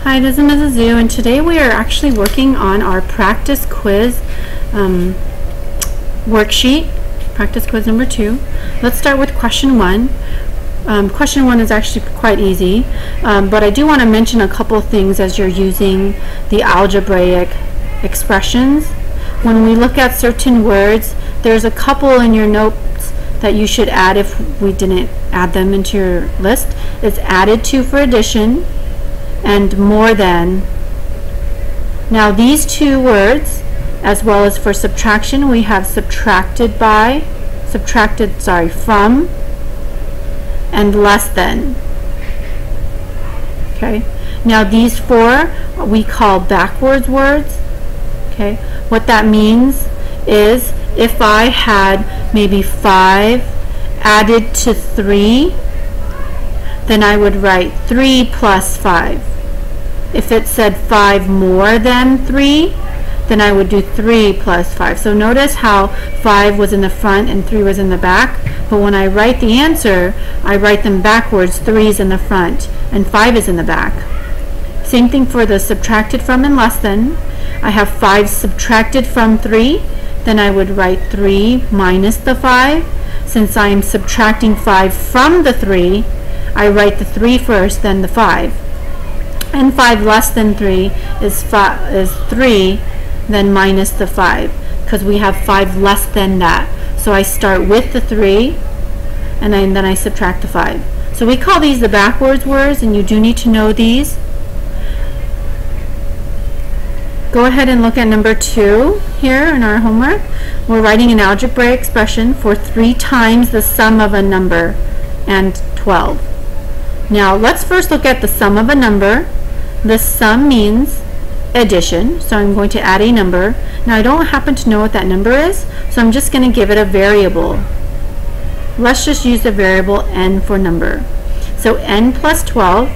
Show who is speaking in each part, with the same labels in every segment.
Speaker 1: Hi, this is Mrs. Zhu, and today we are actually working on our practice quiz worksheet, practice quiz number 2. Let's start with question 1. Question 1 is actually quite easy, but I do want to mention a couple things as you're using the algebraic expressions. When we look at certain words, there's a couple in your notes that you should add if we didn't add them into your list. It's added to for addition and more than. Now these two words, as well as for subtraction, we have subtracted from and less than. Okay, now these four we call backwards words. Okay, what that means is if I had maybe 5 added to 3, then I would write 3 plus 5. If it said 5 more than 3, then I would do 3 plus 5. So notice how 5 was in the front and 3 was in the back. But when I write the answer, I write them backwards. 3 is in the front and 5 is in the back. Same thing for the subtracted from and less than. I have 5 subtracted from 3. Then I would write 3 minus the 5. Since I am subtracting 5 from the 3, I write the 3 first, then the 5. And 5 less than 3 is 3, then minus the 5, because we have 5 less than that. So I start with the 3, and then I subtract the 5. So we call these the backwards words, and you do need to know these. Go ahead and look at number 2 here in our homework. We're writing an algebraic expression for 3 times the sum of a number and 12. Now let's first look at the sum of a number. The sum means addition, so I'm going to add a number. Now I don't happen to know what that number is, so I'm just going to give it a variable. Let's just use the variable n for number. So n plus 12,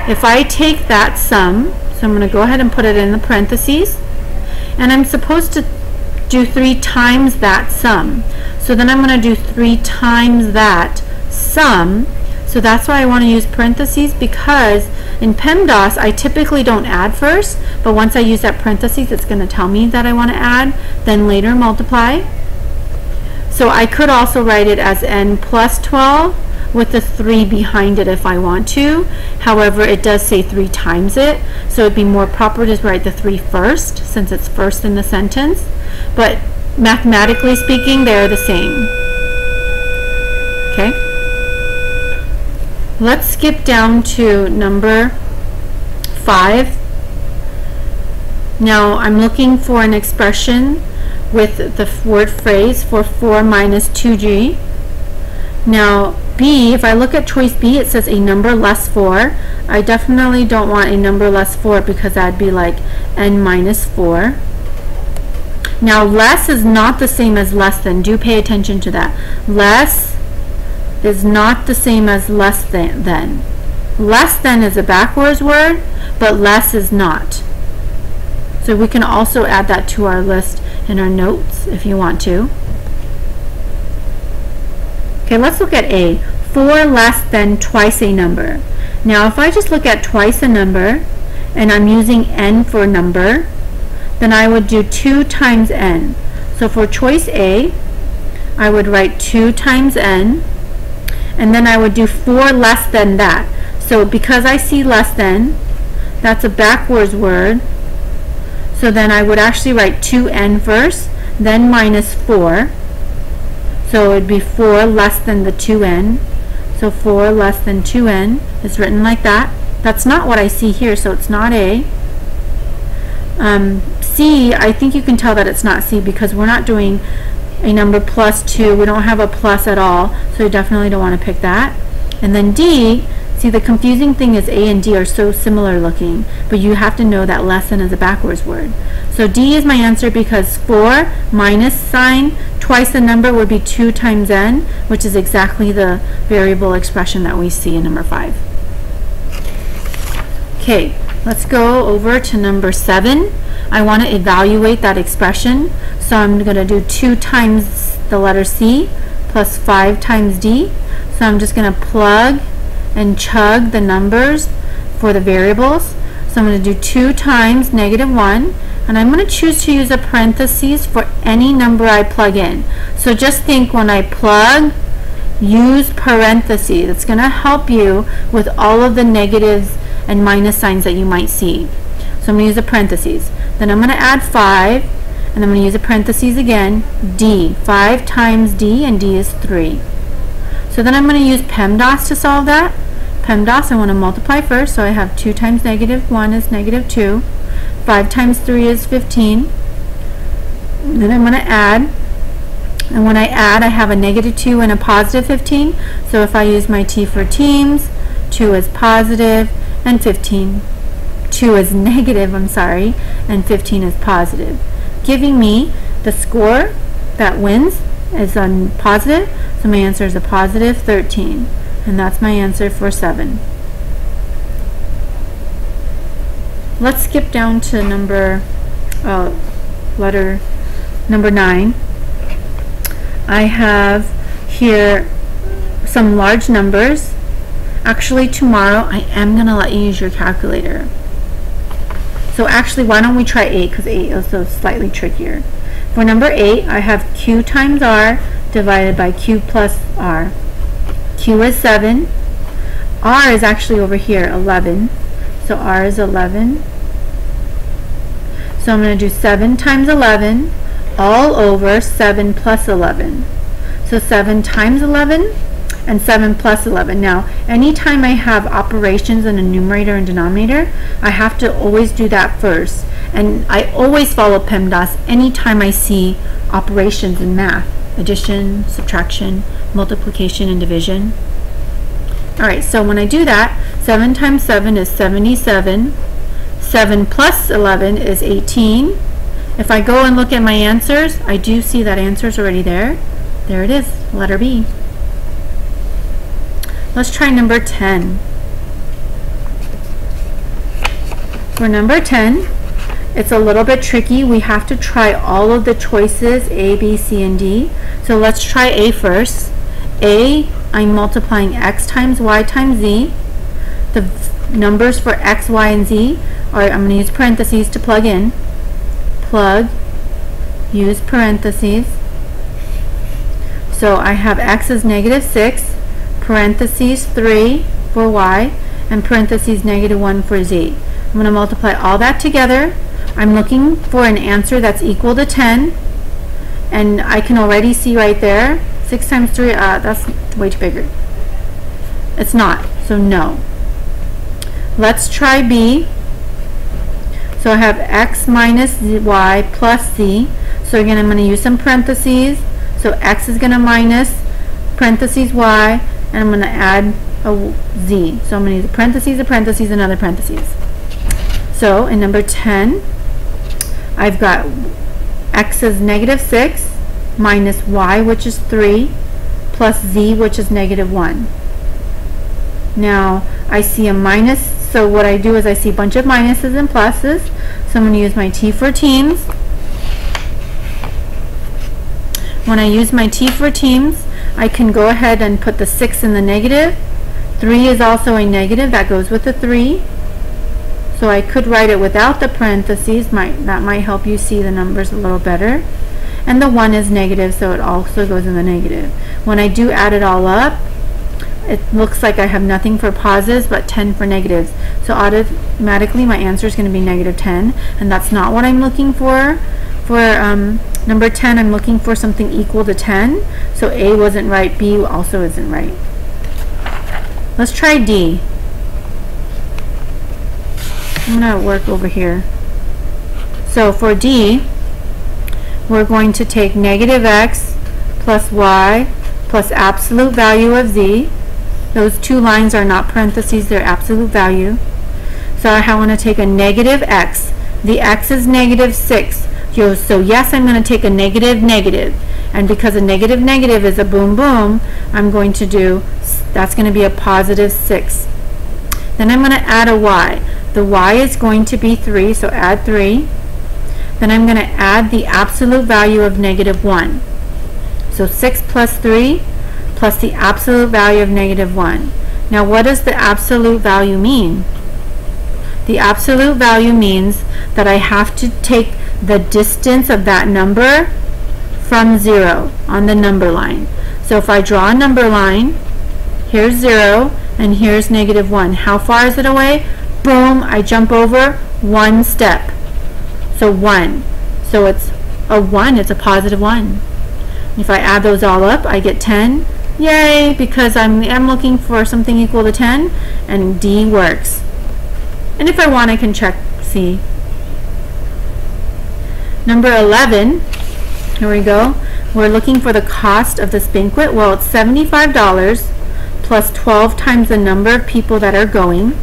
Speaker 1: if I take that sum, so I'm going to go ahead and put it in the parentheses, and I'm supposed to do 3 times that sum. So then I'm going to do 3 times that sum. So that's why I want to use parentheses, because in PEMDAS I typically don't add first, but once I use that parentheses it's going to tell me that I want to add, then later multiply. So I could also write it as n plus 12 with the 3 behind it if I want to. However, it does say 3 times it, so it'd be more proper to write the 3 first, since it's first in the sentence. But mathematically speaking, they're the same. Okay? Let's skip down to number 5. Now I'm looking for an expression with the word phrase for 4 minus 2g. Now B, if I look at choice B, it says a number less 4. I definitely don't want a number less 4, because that'd be like n minus 4. Now less is not the same as less than. Do pay attention to that. Less is not the same as less than. Less than is a backwards word, but less is not. So we can also add that to our list in our notes if you want to. Okay, let's look at A. 4 less than twice a number. Now if I just look at twice a number, and I'm using n for number, then I would do 2 times n. So for choice A, I would write 2 times n, and then I would do 4 less than that. So because I see less than, that's a backwards word, so then I would actually write 2n first, then minus 4. So it would be 4 less than the 2n. So 4 less than 2n is written like that. That's not what I see here, so it's not A. C, I think you can tell that it's not C, because we're not doing a number plus 2. We don't have a plus at all, so you definitely don't want to pick that. And then D, see, the confusing thing is A and D are so similar looking, but you have to know that less than is a backwards word. So D is my answer, because 4 minus sign twice the number would be 2 times n, which is exactly the variable expression that we see in number 5. Okay, let's go over to number 7. I want to evaluate that expression, so I'm going to do 2 times the letter C plus 5 times D. So I'm just going to plug and chug the numbers for the variables. So So I'm going to do 2 times negative 1, and I'm going to choose to use a parentheses for any number I plug in. So just think, when I plug, use parentheses. It's going to help you with all of the negatives and minus signs that you might see. So I'm going to use a parentheses. Then I'm going to add 5, and I'm going to use a parentheses again, D. 5 times D, and D is 3. So then I'm going to use PEMDAS to solve that. PEMDAS, I want to multiply first, so I have 2 times negative 1 is negative 2. 5 times 3 is 15. And then I'm going to add. And when I add, I have a negative 2 and a positive 15. So if I use my T for teams, 2 is positive, and 2 is negative, and 15 is positive. Giving me the score that wins is on positive, so my answer is a positive 13. And that's my answer for 7. Let's skip down to letter number 9. I have here some large numbers. Actually, tomorrow I am going to let you use your calculator. So actually, why don't we try 8, because 8 is also slightly trickier. For number 8, I have Q times R divided by Q plus R. Q is 7. R is actually over here, 11. So R is 11. So I'm going to do 7 times 11 all over 7 plus 11. So 7 times 11 and 7 plus 11. Now, anytime I have operations in a numerator and denominator, I have to always do that first. And I always follow PEMDAS anytime I see operations in math. Addition, subtraction, multiplication, and division. Alright, so when I do that, 7 times 7 is 77. 7 plus 11 is 18. If I go and look at my answers, I do see that answer is already there. There it is, letter B. Let's try number 10. For number 10, it's a little bit tricky. We have to try all of the choices, A, B, C, and D. So let's try A first. A, I'm multiplying X times Y times Z. The numbers for X, Y, and Z are, I'm going to use parentheses to plug in. Plug, use parentheses. So I have X is negative 6, parentheses 3 for Y, and parentheses negative 1 for Z. I'm going to multiply all that together. I'm looking for an answer that's equal to 10, and I can already see right there 6 times 3, that's way too bigger. It's not, so no. Let's try B. So I have X minus Y plus Z. So again, I'm going to use some parentheses. So X is going to minus parentheses Y, and I'm going to add a Z. So I'm going to use a parentheses, another parentheses. So in number 10, I've got X is negative 6 minus Y, which is 3, plus Z, which is negative 1. Now I see a minus, so what I do is I see a bunch of minuses and pluses. So I'm going to use my T for teams. When I use my T for teams, I can go ahead and put the 6 in the negative. 3 is also a negative, that goes with the 3. So I could write it without the parentheses, that might help you see the numbers a little better. And the 1 is negative, so it also goes in the negative. When I do add it all up, it looks like I have nothing for positives but 10 for negatives. So automatically my answer is going to be negative 10, and that's not what I'm looking for. For number 10, I'm looking for something equal to 10. So A wasn't right, B also isn't right. Let's try D. I'm going to work over here. So for D, we're going to take negative X plus Y plus absolute value of Z. Those two lines are not parentheses, they're absolute value. So I want to take a negative X. The X is negative 6. So yes, I'm going to take a negative negative. And because a negative negative is a boom boom, I'm going to do, that's going to be a positive 6. Then I'm going to add a Y. The Y is going to be 3, so add 3. Then I'm going to add the absolute value of negative 1. So 6 plus 3 plus the absolute value of negative 1. Now what does the absolute value mean? The absolute value means that I have to take the distance of that number from 0 on the number line. So if I draw a number line, here's 0 and here's -1. How far is it away? Boom, I jump over 1 step. So 1. So it's a 1, it's a positive 1. If I add those all up, I get 10. Yay, because I'm looking for something equal to 10, and D works. And if I want, I can check C. Number 11, here we go. We're looking for the cost of this banquet. Well, it's $75 plus 12 times the number of people that are going.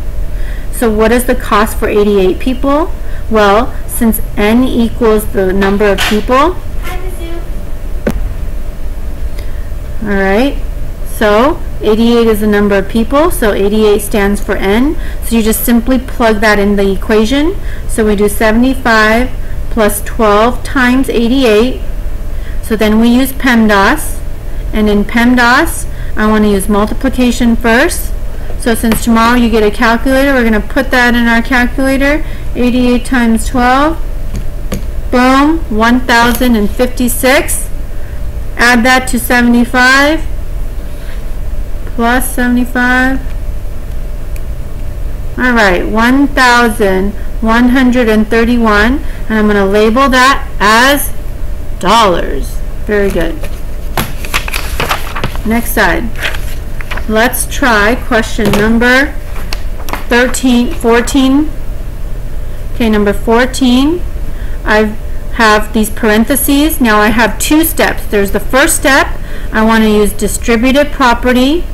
Speaker 1: So what is the cost for 88 people? Well, since N equals the number of people, alright, so 88 is the number of people, so 88 stands for N. So you just simply plug that in the equation. So we do 75 plus 12 times 88. So then we use PEMDAS. And in PEMDAS, I want to use multiplication first. So since tomorrow you get a calculator, we're going to put that in our calculator. 88 times 12. Boom, 1,056. Add that to 75 plus 75. Alright, 1,131, and I'm going to label that as dollars. Very good. Next side. Let's try question number 14. Okay, number 14. I have these parentheses. Now I have two steps. There's the first step. I want to use distributive property.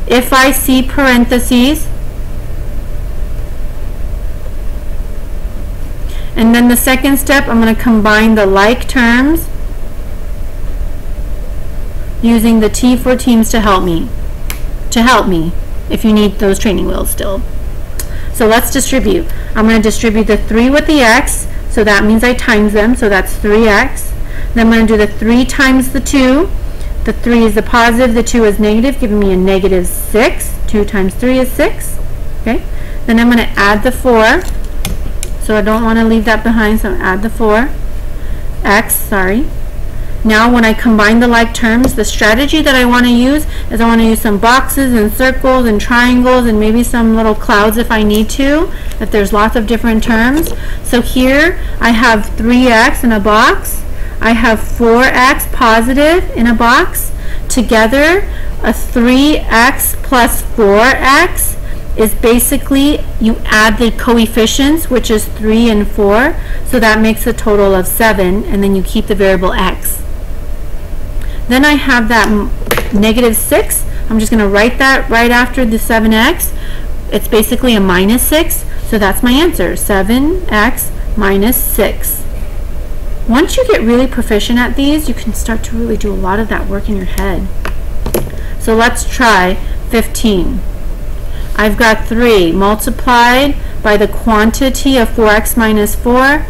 Speaker 1: If I see parentheses, and then the second step, I'm going to combine the like terms using the T for teams to help me. If you need those training wheels still. So let's distribute. I'm going to distribute the 3 with the X, so that means I times them, so that's 3X. Then I'm going to do the 3 times the 2. The 3 is the positive, the 2 is negative, giving me a -6. 2 times 3 is 6. Okay. Then I'm going to add the 4. So I don't want to leave that behind, so add the 4. X, sorry. Now when I combine the like terms, the strategy that I want to use is I want to use some boxes and circles and triangles and maybe some little clouds if I need to, if there's lots of different terms. So here I have 3X in a box. I have 4X positive in a box. Together, a 3X plus 4X is basically you add the coefficients, which is 3 and 4, so that makes a total of 7, and then you keep the variable X. Then I have that -6. I'm just going to write that right after the 7X. It's basically a -6, so that's my answer, 7X minus 6. Once you get really proficient at these, you can start to really do a lot of that work in your head. So let's try 15. I've got 3 multiplied by the quantity of 4x minus 4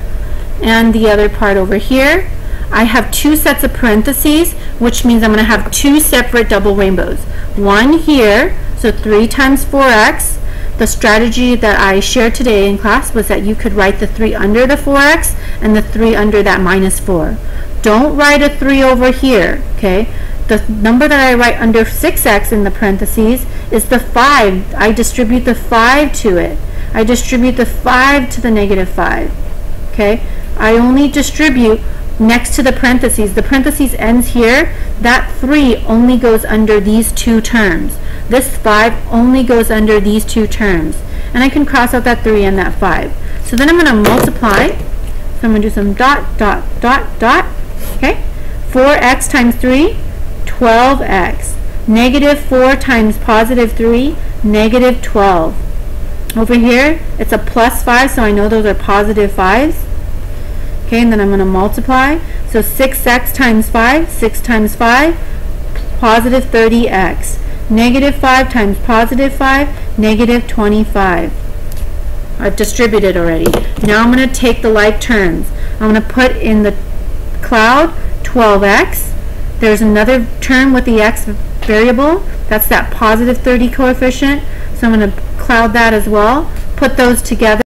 Speaker 1: and the other part over here. I have 2 sets of parentheses, which means I'm going to have 2 separate double rainbows. One here, so 3 times 4x. The strategy that I shared today in class was that you could write the 3 under the 4x and the 3 under that minus 4. Don't write a 3 over here, okay? The number that I write under 6x in the parentheses is the 5. I distribute the 5 to it. I distribute the 5 to the -5, okay? I only distribute next to the parentheses. The parentheses ends here. That 3 only goes under these 2 terms. This 5 only goes under these 2 terms. And I can cross out that 3 and that 5. So then I'm going to multiply. So I'm going to do some dot, dot, dot, dot. Okay? 4x times 3, 12x. -4 times +3, -12. Over here, it's a +5, so I know those are positive 5s. Okay, and then I'm going to multiply. So 6x times 5, 6 times 5, positive 30x. -5 times +5, -25. I've distributed already. Now I'm going to take the like terms. I'm going to put in the cloud 12x. There's another term with the x variable. That's that positive 30 coefficient. So I'm going to cloud that as well. put those together.